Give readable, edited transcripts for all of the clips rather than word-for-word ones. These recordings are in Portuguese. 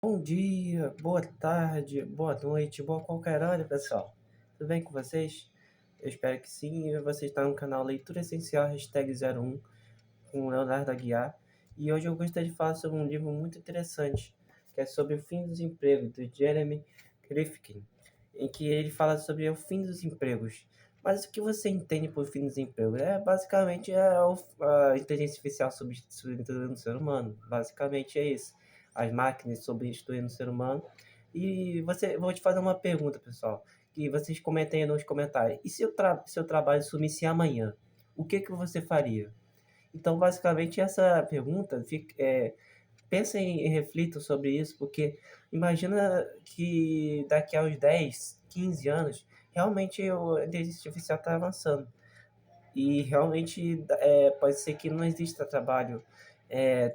Bom dia, boa tarde, boa noite, boa qualquer hora, pessoal. Tudo bem com vocês? Eu espero que sim. E você está no canal Leitura Essencial, #01, com o Leonardo Aguiar. E hoje eu gostaria de falar sobre um livro muito interessante, que é sobre o fim dos empregos, do Jeremy Rifkin, em que ele fala sobre o fim dos empregos. Mas o que você entende por fim dos empregos? Basicamente a inteligência artificial substituindo o ser humano. Basicamente é isso. As máquinas substituindo o ser humano. E vou te fazer uma pergunta, pessoal, que vocês comentem aí nos comentários. E se o seu trabalho sumisse amanhã? O que você faria? Então, basicamente, essa pergunta pensem e reflitam sobre isso, porque imagina que daqui a uns 10, 15 anos, realmente a inteligência artificial está avançando. E realmente pode ser que não exista trabalho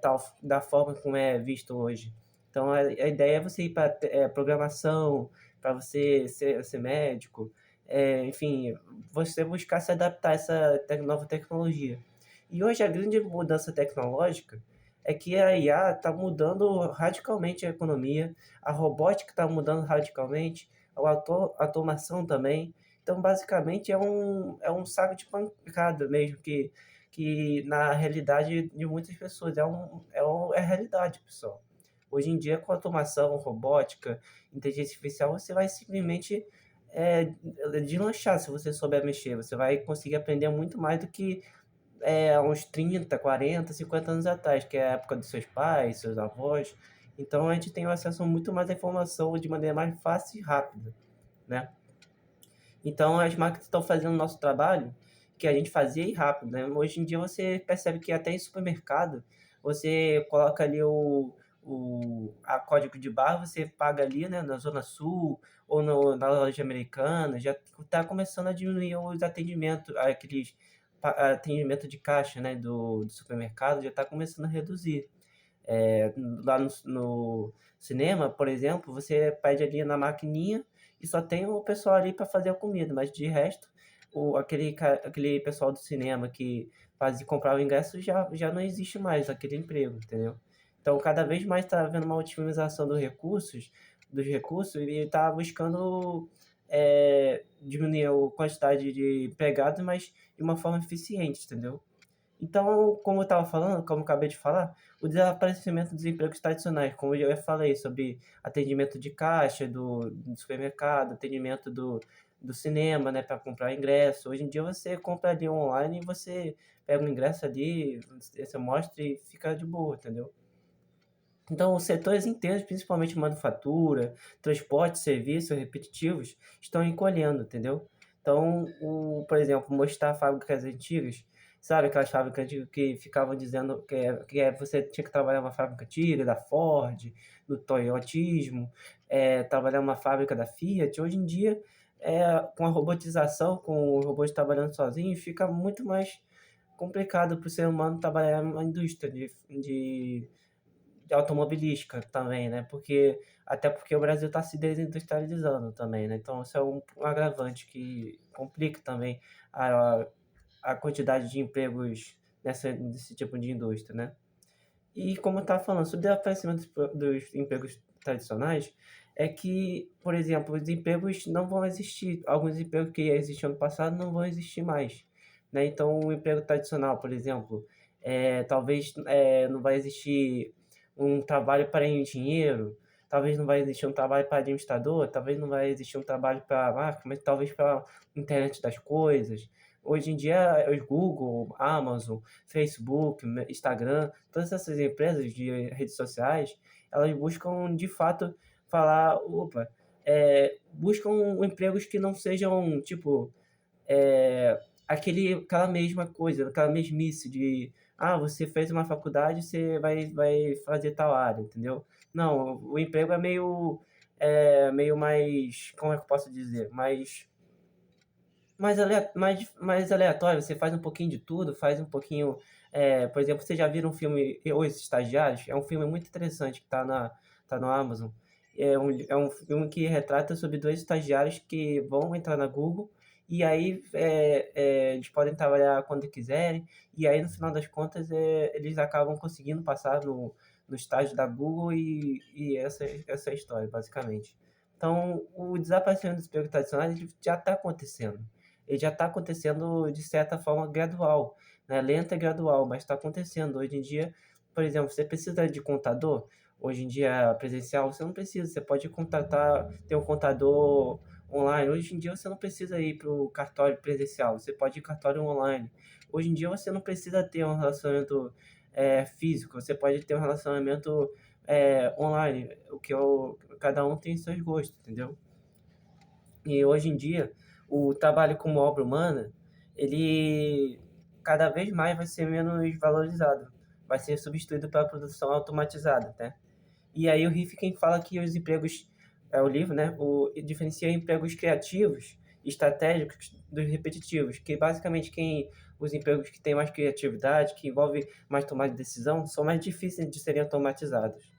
tal, da forma como é visto hoje. Então, a ideia é você ir para programação, para você ser médico, enfim, você buscar se adaptar a essa nova tecnologia. E hoje a grande mudança tecnológica é que a IA está mudando radicalmente a economia, a robótica está mudando radicalmente, a automação também. Então, basicamente, é um saco de pancada mesmo, que na realidade de muitas pessoas é a realidade, pessoal. Hoje em dia, com automação, robótica, inteligência artificial, você vai simplesmente é, deslanchar se você souber mexer. Você vai conseguir aprender muito mais do que há uns 30, 40, 50 anos atrás, que é a época dos seus pais, seus avós. Então, a gente tem acesso muito mais à informação de maneira mais fácil e rápida, né? Então, as máquinas estão fazendo o nosso trabalho que a gente fazia e rápido, né? Hoje em dia você percebe que até em supermercado você coloca ali a código de barra, você paga ali, né, na Zona Sul ou na loja americana, já está começando a diminuir os atendimentos, atendimento de caixa, né, do supermercado, já está começando a reduzir. Lá no cinema, por exemplo, você pede ali na maquininha e só tem o pessoal ali para fazer a comida, mas de resto, aquele pessoal do cinema que fazia comprar o ingresso já não existe mais aquele emprego, entendeu? Então, cada vez mais está havendo uma otimização dos recursos e está buscando diminuir a quantidade de empregados, mas de uma forma eficiente, entendeu? Então, como eu estava falando, como eu acabei de falar, o desaparecimento dos empregos tradicionais, como eu já falei, sobre atendimento de caixa do supermercado, atendimento do cinema, né, para comprar ingresso. Hoje em dia você compra ali online e você pega o ingresso ali, você mostra e fica de boa, entendeu? Então, os setores inteiros, principalmente manufatura, transporte, serviços repetitivos, estão encolhendo, entendeu? Então, por exemplo, mostrar fábricas antigas, sabe aquelas fábricas antigas que ficavam dizendo você tinha que trabalhar numa fábrica antiga, da Ford, do Toyotismo, trabalhar numa fábrica da Fiat. Hoje em dia, com a robotização, com os robôs trabalhando sozinhos, fica muito mais complicado para o ser humano trabalhar numa indústria de automobilística também, né? Até porque o Brasil está se desindustrializando também, né? Então isso é um agravante que complica também a, a quantidade de empregos nesse tipo de indústria, né? E como eu estava falando sobre o aparecimento dos empregos tradicionais, é que, por exemplo, os empregos não vão existir. Alguns empregos que existiam no passado não vão existir mais, né? Então, o emprego tradicional, por exemplo, talvez não vai existir um trabalho para engenheiro, talvez não vai existir um trabalho para administrador, talvez não vai existir um trabalho para marca, mas talvez para internet das coisas. Hoje em dia, os Google, Amazon, Facebook, Instagram, todas essas empresas de redes sociais, elas buscam de fato falar, opa, buscam empregos que não sejam tipo aquela mesma coisa, aquela mesmice de você fez uma faculdade, você vai fazer tal área, entendeu? Não, o emprego é meio mais, como é que eu posso dizer? Mais aleatório, você faz um pouquinho de tudo, faz um pouquinho. Por exemplo, você já viram um filme Os Estagiários? É um filme muito interessante que tá no Amazon. É um filme que retrata sobre dois estagiários que vão entrar na Google e aí eles podem trabalhar quando quiserem, e aí no final das contas eles acabam conseguindo passar no estágio da Google e essa história, basicamente. Então, o desaparecimento dos empregos tradicionais ele já está acontecendo. Ele já está acontecendo de certa forma gradual, né? Lenta e gradual, mas está acontecendo. Hoje em dia, por exemplo, você precisa de contador, hoje em dia presencial, você não precisa, você pode contratar, ter um contador online. Hoje em dia você não precisa ir para o cartório presencial, você pode ir cartório online. Hoje em dia você não precisa ter um relacionamento físico, você pode ter um relacionamento online, cada um tem seus gostos, entendeu? E hoje em dia, o trabalho como obra humana, ele cada vez mais vai ser menos valorizado, vai ser substituído pela produção automatizada, né? E aí o Rifkin fala que os empregos, o livro, né, diferencia empregos criativos, estratégicos dos repetitivos, que basicamente os empregos que têm mais criatividade, que envolvem mais tomada de decisão, são mais difíceis de serem automatizados.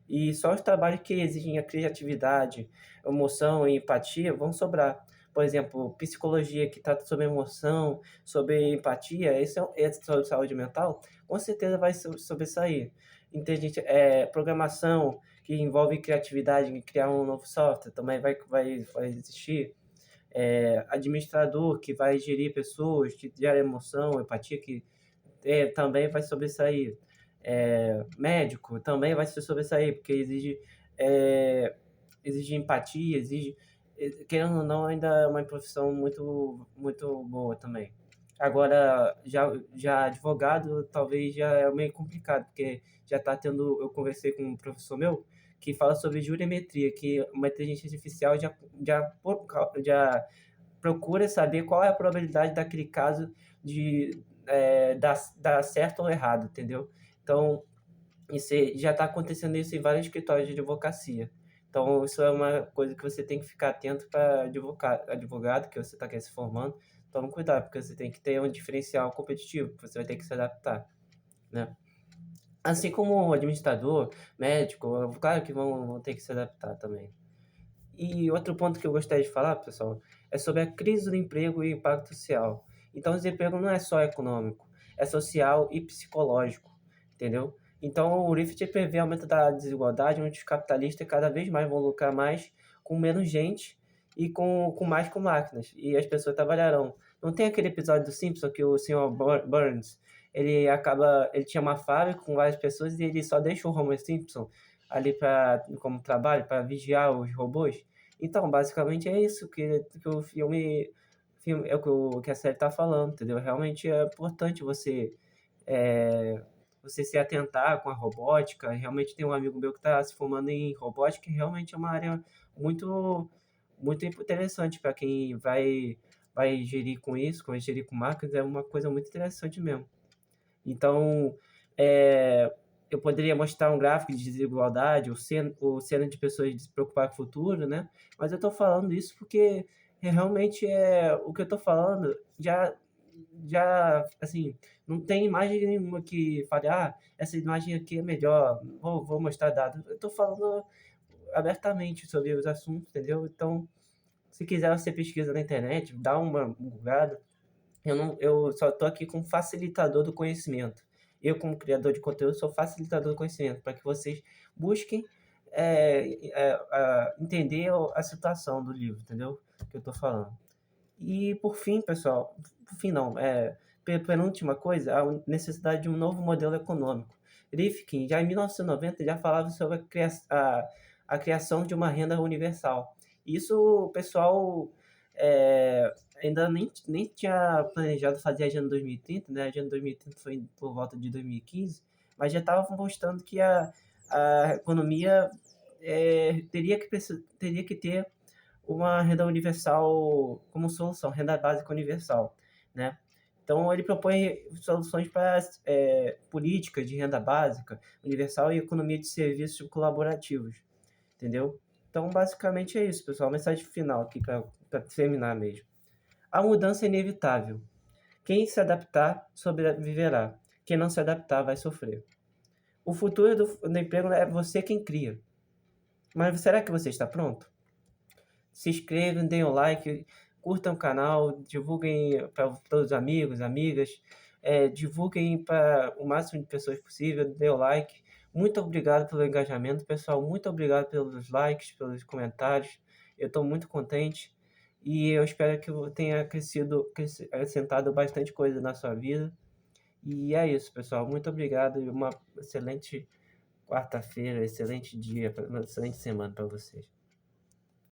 E só os trabalhos que exigem a criatividade, emoção e empatia vão sobrar. Por exemplo, psicologia que trata sobre emoção, sobre empatia, esse sobre saúde mental, com certeza vai sobressair. Programação que envolve criatividade em criar um novo software também vai existir. Administrador que vai gerir pessoas, que gera emoção, empatia, que também vai sobressair. Médico também vai se sobressair, porque exige empatia, querendo ou não, ainda é uma profissão muito, muito boa também. Agora, já advogado, talvez já é meio complicado, porque já está tendo. Eu conversei com um professor meu que fala sobre jurimetria, que uma inteligência artificial já procura saber qual é a probabilidade daquele caso de dar certo ou errado, entendeu? Então, já está acontecendo isso em vários escritórios de advocacia. Então, isso é uma coisa que você tem que ficar atento para advogado que você está se formando. Tome cuidado, porque você tem que ter um diferencial competitivo, você vai ter que se adaptar, né? Assim como o administrador, médico, claro que vão ter que se adaptar também. E outro ponto que eu gostaria de falar, pessoal, é sobre a crise do emprego e o impacto social. Então, o desemprego não é só econômico, é social e psicológico, entendeu? Então, o Rift prevê aumento da desigualdade, onde os capitalistas cada vez mais vão lucrar mais com menos gente e com mais com máquinas, e as pessoas trabalharão. Não tem aquele episódio do Simpson que o senhor Burns, ele tinha uma fábrica com várias pessoas e ele só deixa o Homer Simpson ali como trabalho para vigiar os robôs. Então, basicamente é isso que o filme é que a série está falando, entendeu? Realmente é importante você se atentar com a robótica. Realmente tem um amigo meu que está se formando em robótica e realmente é uma área muito muito interessante para quem vai gerir com isso, vai gerir com máquinas, é uma coisa muito interessante mesmo. Então, é, eu poderia mostrar um gráfico de desigualdade, o cena de pessoas se preocupar com o futuro, né? Mas eu estou falando isso porque realmente o que eu estou falando assim, não tem imagem nenhuma que fale, essa imagem aqui é melhor, vou mostrar dados. Eu estou falando abertamente sobre os assuntos, entendeu? Então, se quiser você pesquisa na internet, dá uma bugada. Eu só estou aqui como facilitador do conhecimento. Eu, como criador de conteúdo, sou facilitador do conhecimento, para que vocês busquem entender a situação do livro, entendeu? Que eu estou falando. E, por fim, pessoal, por fim não, penúltima coisa, a necessidade de um novo modelo econômico. Rifkin, já em 1990, já falava sobre a criação de uma renda universal. Isso o pessoal ainda nem tinha planejado fazer a Agenda 2030, né? A Agenda 2030 foi por volta de 2015, mas já estava mostrando que a economia teria que ter uma renda universal como solução, renda básica universal, né? Então, ele propõe soluções para políticas de renda básica universal e economia de serviços colaborativos, entendeu? Então, basicamente é isso, pessoal. Mensagem final aqui para terminar mesmo. A mudança é inevitável. Quem se adaptar sobreviverá. Quem não se adaptar vai sofrer. O futuro do emprego é você quem cria. Mas será que você está pronto? Se inscrevam, deem o like, curtam o canal, divulguem para todos os amigos, amigas, divulguem para o máximo de pessoas possível, dê o like. Muito obrigado pelo engajamento, pessoal. Muito obrigado pelos likes, pelos comentários. Eu estou muito contente e eu espero que eu tenha acrescentado bastante coisa na sua vida. E é isso, pessoal. Muito obrigado e uma excelente quarta-feira, excelente dia, uma excelente semana para vocês.